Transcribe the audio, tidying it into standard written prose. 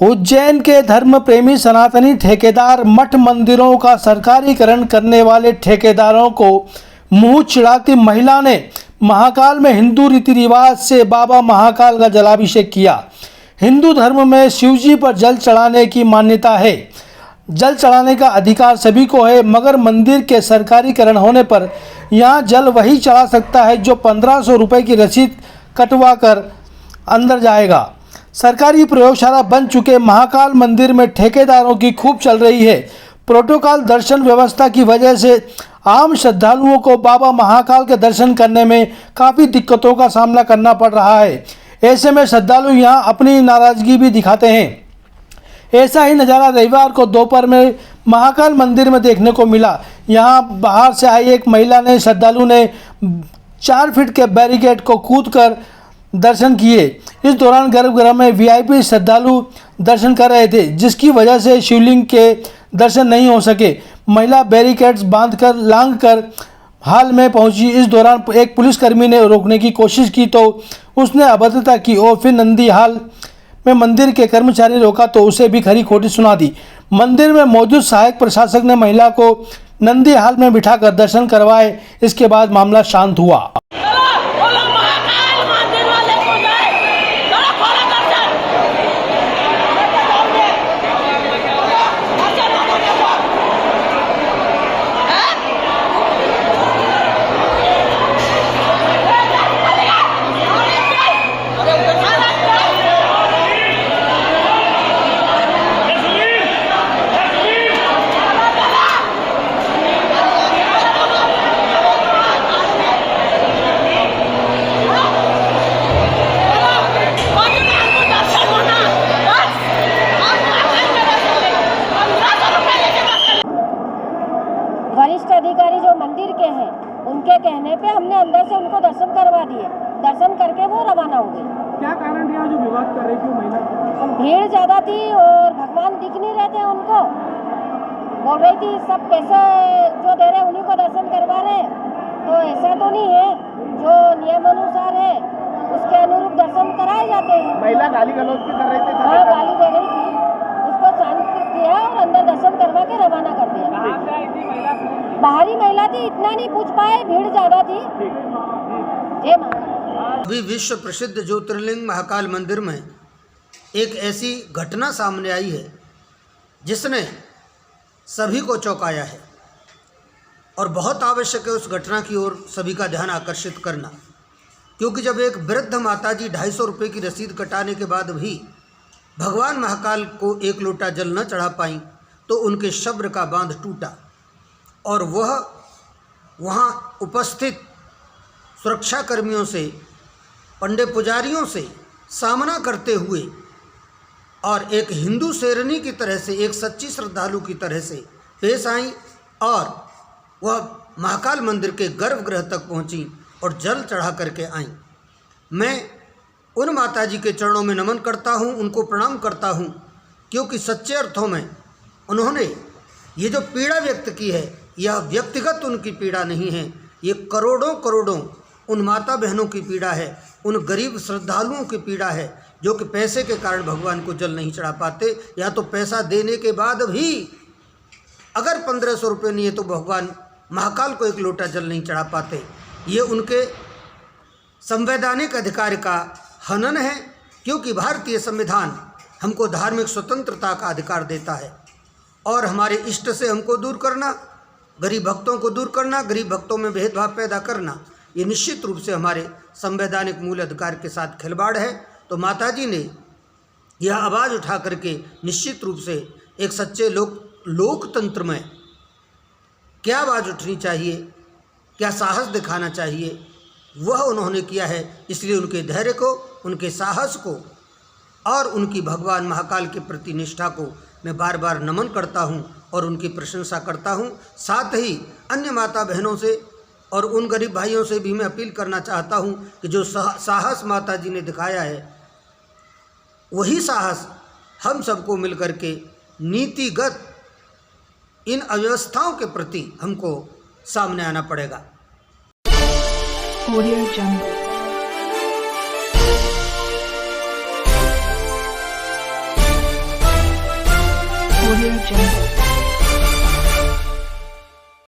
उज्जैन के धर्म प्रेमी सनातनी ठेकेदार मठ मंदिरों का सरकारीकरण करने वाले ठेकेदारों को मुंह चिढ़ाती महिला ने महाकाल में हिंदू रीति रिवाज से बाबा महाकाल का जलाभिषेक किया। हिंदू धर्म में शिवजी पर जल चढ़ाने की मान्यता है। जल चढ़ाने का अधिकार सभी को है, मगर मंदिर के सरकारीकरण होने पर यहां जल वही चढ़ा सकता है जो 1500 रुपये की रसीद कटवा कर अंदर जाएगा। सरकारी प्रयोगशाला बन चुके महाकाल मंदिर में ठेकेदारों की खूब चल रही है। प्रोटोकॉल दर्शन व्यवस्था की वजह से आम श्रद्धालुओं को बाबा महाकाल के दर्शन करने में काफ़ी दिक्कतों का सामना करना पड़ रहा है। ऐसे में श्रद्धालु यहां अपनी नाराज़गी भी दिखाते हैं। ऐसा ही नज़ारा रविवार को दोपहर में महाकाल मंदिर में देखने को मिला। यहां बाहर से आई एक महिला ने श्रद्धालु ने 4 फीट के बैरिकेड को कूदकर दर्शन किए। इस दौरान गर्भगृह में वीआईपी श्रद्धालु दर्शन कर रहे थे, जिसकी वजह से शिवलिंग के दर्शन नहीं हो सके। महिला बैरिकेड्स बांधकर लांग कर हाल में पहुंची। इस दौरान एक पुलिसकर्मी ने रोकने की कोशिश की तो उसने अभद्रता की और फिर नंदी हाल में मंदिर के कर्मचारी रोका तो उसे भी खरी खोटी सुना दी। मंदिर में मौजूद सहायक प्रशासक ने महिला को नंदी हाल में बिठाकर दर्शन करवाए। इसके बाद मामला शांत हुआ। वरिष्ठ अधिकारी जो मंदिर के हैं उनके कहने पे हमने अंदर से उनको दर्शन करवा दिए। दर्शन करके वो रवाना हो गए। क्या कारण रहा जो विवाद कर रही थी महिला? भीड़ ज़्यादा थी और भगवान दिख नहीं रहे थे उनको। बोल रही थी सब पैसे जो दे रहे उन्हीं को दर्शन करवा रहे, तो ऐसा तो नहीं है। जो नियम अनुसार है उसके अनुरूप दर्शन कराए जाते हैं। महिला गाली गलौज भी कर रही थी? हाँ, गाली दे रही थी। उसको शांत किया और अंदर दर्शन करवा के रवाना कर दिया। बाहरी महिला थी, इतना नहीं पूछ पाए, भीड़ ज्यादा थी। जय महाकाल। अभी विश्व प्रसिद्ध ज्योतिर्लिंग महाकाल मंदिर में एक ऐसी घटना सामने आई है जिसने सभी को चौंकाया है और बहुत आवश्यक है उस घटना की ओर सभी का ध्यान आकर्षित करना। क्योंकि जब एक वृद्ध माताजी 250 रुपये की रसीद कटाने के बाद भी भगवान महाकाल को एक लोटा जल न चढ़ा पाई तो उनके सब्र का बांध टूटा और वह वहाँ उपस्थित सुरक्षा कर्मियों से, पंडित पुजारियों से सामना करते हुए और एक हिंदू शेरनी की तरह से, एक सच्ची श्रद्धालु की तरह से पेश आई और वह महाकाल मंदिर के गर्भगृह तक पहुँची और जल चढ़ा करके आई। मैं उन माताजी के चरणों में नमन करता हूँ, उनको प्रणाम करता हूँ, क्योंकि सच्चे अर्थों में उन्होंने ये जो पीड़ा व्यक्त की है यह व्यक्तिगत उनकी पीड़ा नहीं है, ये करोड़ों करोड़ों उन माता बहनों की पीड़ा है, उन गरीब श्रद्धालुओं की पीड़ा है जो कि पैसे के कारण भगवान को जल नहीं चढ़ा पाते, या तो पैसा देने के बाद भी अगर 1500 रुपये नहीं है तो भगवान महाकाल को एक लोटा जल नहीं चढ़ा पाते। ये उनके संवैधानिक अधिकार का हनन है, क्योंकि भारतीय संविधान हमको धार्मिक स्वतंत्रता का अधिकार देता है और हमारे इष्ट से हमको दूर करना, गरीब भक्तों को दूर करना, गरीब भक्तों में भेदभाव पैदा करना, ये निश्चित रूप से हमारे संवैधानिक मूल अधिकार के साथ खिलवाड़ है। तो माताजी ने यह आवाज़ उठा करके निश्चित रूप से एक सच्चे लोकतंत्र में क्या आवाज़ उठनी चाहिए, क्या साहस दिखाना चाहिए, वह उन्होंने किया है। इसलिए उनके धैर्य को, उनके साहस को और उनकी भगवान महाकाल के प्रति निष्ठा को मैं बार बार नमन करता हूं और उनकी प्रशंसा करता हूं। साथ ही अन्य माता बहनों से और उन गरीब भाइयों से भी मैं अपील करना चाहता हूं कि जो साहस माता जी ने दिखाया है वही साहस हम सबको मिलकर के नीतिगत इन अव्यवस्थाओं के प्रति हमको सामने आना पड़ेगा। Audio Jungle। Audio Jungle.